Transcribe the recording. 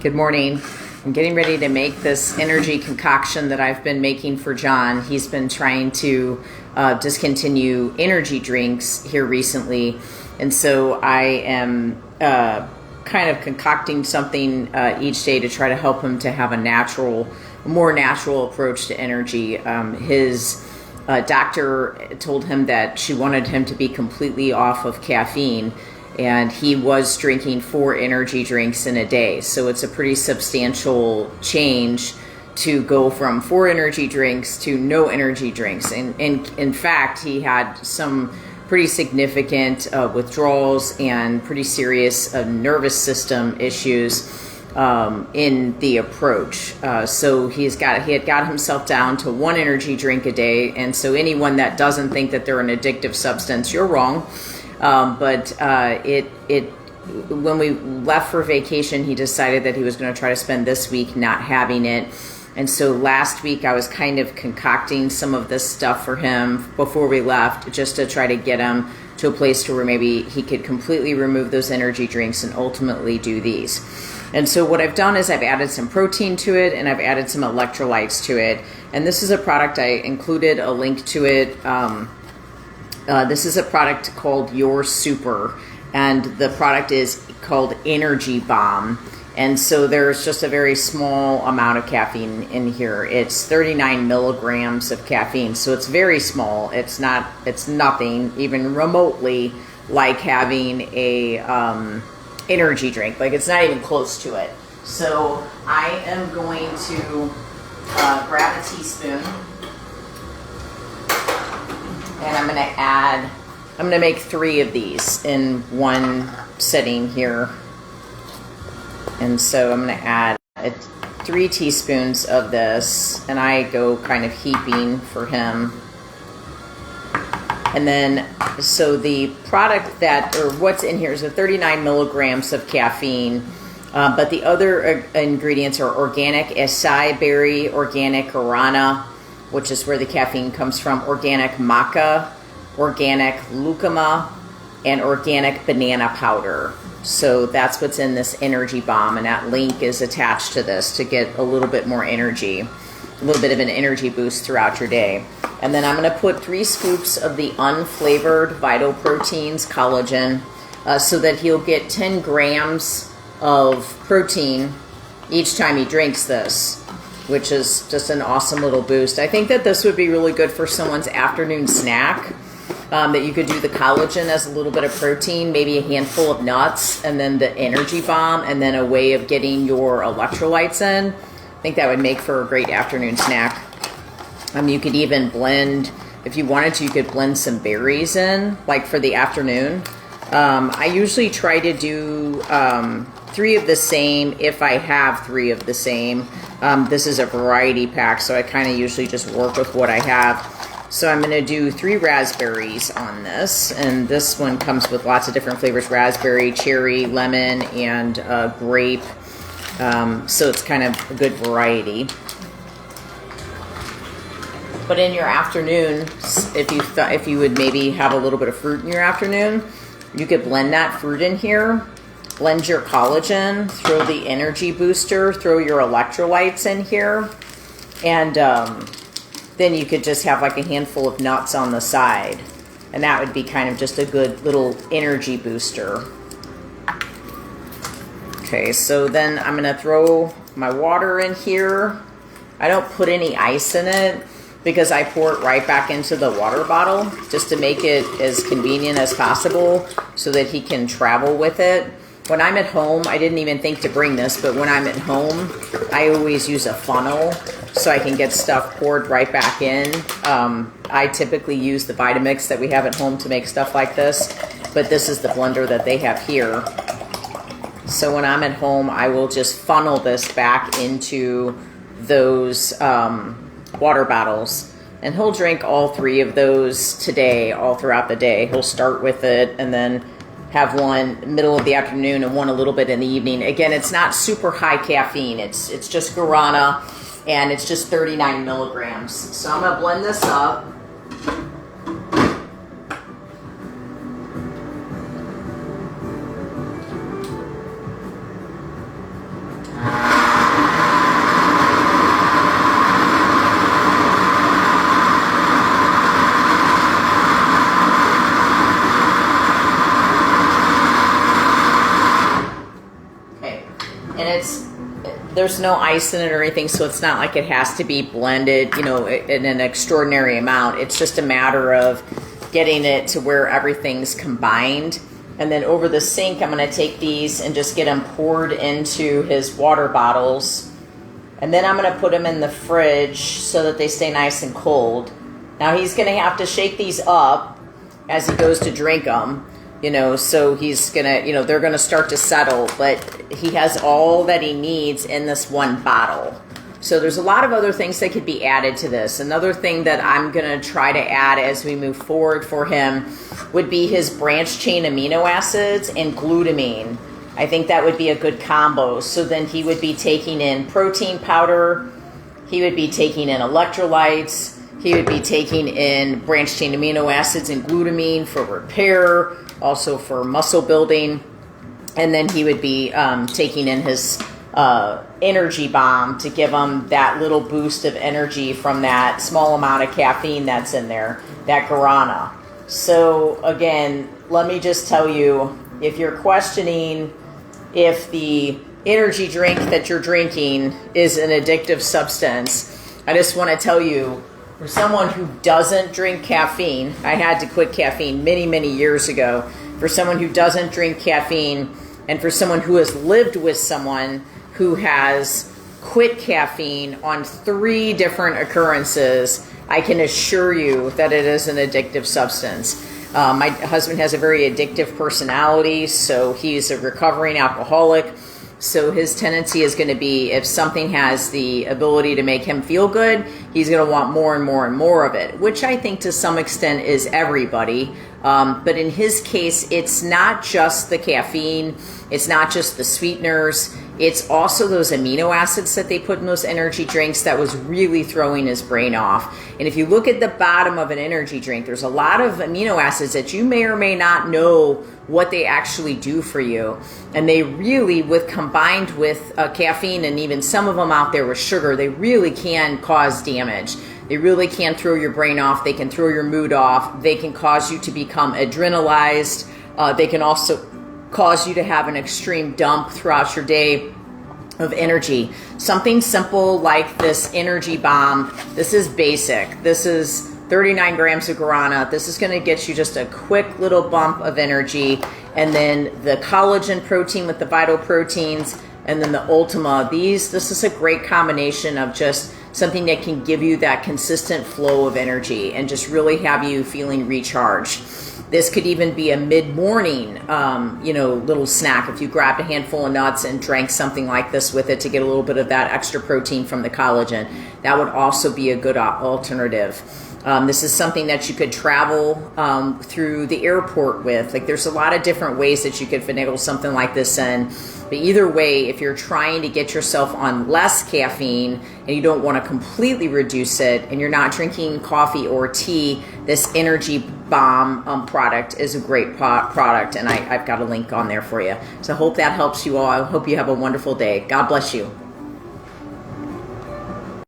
Good morning. I'm getting ready to make this energy concoction that I've been making for John. He's been trying to discontinue energy drinks here recently. And so I am kind of concocting something each day to try to help him to have a more natural approach to energy. His doctor told him that she wanted him to be completely off of caffeine, and he was drinking 4 energy drinks in a day. So it's a pretty substantial change to go from 4 energy drinks to no energy drinks. And in fact, he had some pretty significant withdrawals and pretty serious nervous system issues in the approach. So he had got himself down to 1 energy drink a day. And so anyone that doesn't think that they're an addictive substance, you're wrong. But when we left for vacation, he decided that he was going to try to spend this week not having it. And so last week I was kind of concocting some of this stuff for him before we left, just to try to get him to a place to where maybe he could completely remove those energy drinks and ultimately do these. And so what I've done is I've added some protein to it, and I've added some electrolytes to it. And this is a product, I included a link to it. This is a product called Your Super, and the product is called Energy Bomb. And so there's just a very small amount of caffeine in here. It's 39 milligrams of caffeine, so it's very small. It's nothing even remotely like having a energy drink. Like, it's not even close to it. So I am going to grab a teaspoon. And I'm going to make 3 of these in one sitting here. And so I'm going to add 3 teaspoons of this, and I go kind of heaping for him. And then, so the product what's in here is 39 milligrams of caffeine, but the other ingredients are organic acai berry, organic guarana, which is where the caffeine comes from, organic maca, organic lucuma, and organic banana powder. So that's what's in this energy bomb, and that link is attached to this to get a little bit more energy, a little bit of an energy boost throughout your day. And then I'm going to put 3 scoops of the unflavored Vital Proteins collagen, so that he'll get 10 grams of protein each time he drinks this, which is just an awesome little boost. I think that this would be really good for someone's afternoon snack, that you could do the collagen as a little bit of protein, maybe a handful of nuts, and then the energy bomb, and then a way of getting your electrolytes in. I think that would make for a great afternoon snack. You could even blend, if you wanted to, you could blend some berries in, like for the afternoon. I usually try to do 3 of the same if I have 3 of the same. This is a variety pack, so I kind of usually just work with what I have. So I'm going to do 3 raspberries on this, and this one comes with lots of different flavors: raspberry, cherry, lemon, and grape. So it's kind of a good variety. But in your afternoon, if you would maybe have a little bit of fruit in your afternoon, you could blend that fruit in here, blend your collagen, throw the energy booster, throw your electrolytes in here, and then you could just have like a handful of nuts on the side, and that would be kind of just a good little energy booster. Okay, so then I'm going to throw my water in here. I don't put any ice in it because I pour it right back into the water bottle just to make it as convenient as possible so that he can travel with it. When I'm at home, I didn't even think to bring this, but when I'm at home, I always use a funnel so I can get stuff poured right back in. I typically use the Vitamix that we have at home to make stuff like this, but this is the blender that they have here. So when I'm at home, I will just funnel this back into those water bottles, and he'll drink all 3 of those today, all throughout the day. He'll start with it and then have one middle of the afternoon and one a little bit in the evening. Again, it's not super high caffeine. It's just guarana, and it's just 39 milligrams. So I'm going to blend this up. there's no ice in it or anything, so it's not like it has to be blended, you know, in an extraordinary amount. It's just a matter of getting it to where everything's combined. And then over the sink, I'm going to take these and just get them poured into his water bottles. And then I'm going to put them in the fridge so that they stay nice and cold. Now he's going to have to shake these up as he goes to drink them, you know, so he's going to, you know, they're going to start to settle, but he has all that he needs in this one bottle. So there's a lot of other things that could be added to this. Another thing that I'm going to try to add as we move forward for him would be his branched chain amino acids and glutamine. I think that would be a good combo. So then he would be taking in protein powder, he would be taking in electrolytes, he would be taking in branched chain amino acids and glutamine for repair, also for muscle building, and then he would be taking in his energy bomb to give him that little boost of energy from that small amount of caffeine that's in there, that guarana. So again, let me just tell you, if you're questioning if the energy drink that you're drinking is an addictive substance, I just want to tell you, for someone who doesn't drink caffeine, I had to quit caffeine many, many years ago. For someone who doesn't drink caffeine, and for someone who has lived with someone who has quit caffeine on 3 different occurrences, I can assure you that it is an addictive substance. My husband has a very addictive personality, so he's a recovering alcoholic. So his tendency is going to be, if something has the ability to make him feel good, he's going to want more and more and more of it, which I think to some extent is everybody. But in his case, it's not just the caffeine, it's not just the sweeteners, it's also those amino acids that they put in those energy drinks that was really throwing his brain off. And if you look at the bottom of an energy drink, there's a lot of amino acids that you may or may not know what they actually do for you. And they really, combined with caffeine, and even some of them out there with sugar, they really can cause damage. They really can throw your brain off. They can throw your mood off. They can cause you to become adrenalized. They can also cause you to have an extreme dump throughout your day of energy. Something simple like this energy bomb. This is basic. This is 39 grams of guarana. This is going to get you just a quick little bump of energy. And then the collagen protein with the vital proteins, and then the Ultima. This is a great combination of just something that can give you that consistent flow of energy and just really have you feeling recharged. This could even be a mid-morning, little snack. If you grabbed a handful of nuts and drank something like this with it to get a little bit of that extra protein from the collagen, that would also be a good alternative. This is something that you could travel through the airport with. Like, there's a lot of different ways that you could finagle something like this in. But either way, if you're trying to get yourself on less caffeine and you don't want to completely reduce it, and you're not drinking coffee or tea, this energy bomb product is a great product, and I've got a link on there for you. So I hope that helps you all. I hope you have a wonderful day. God bless you.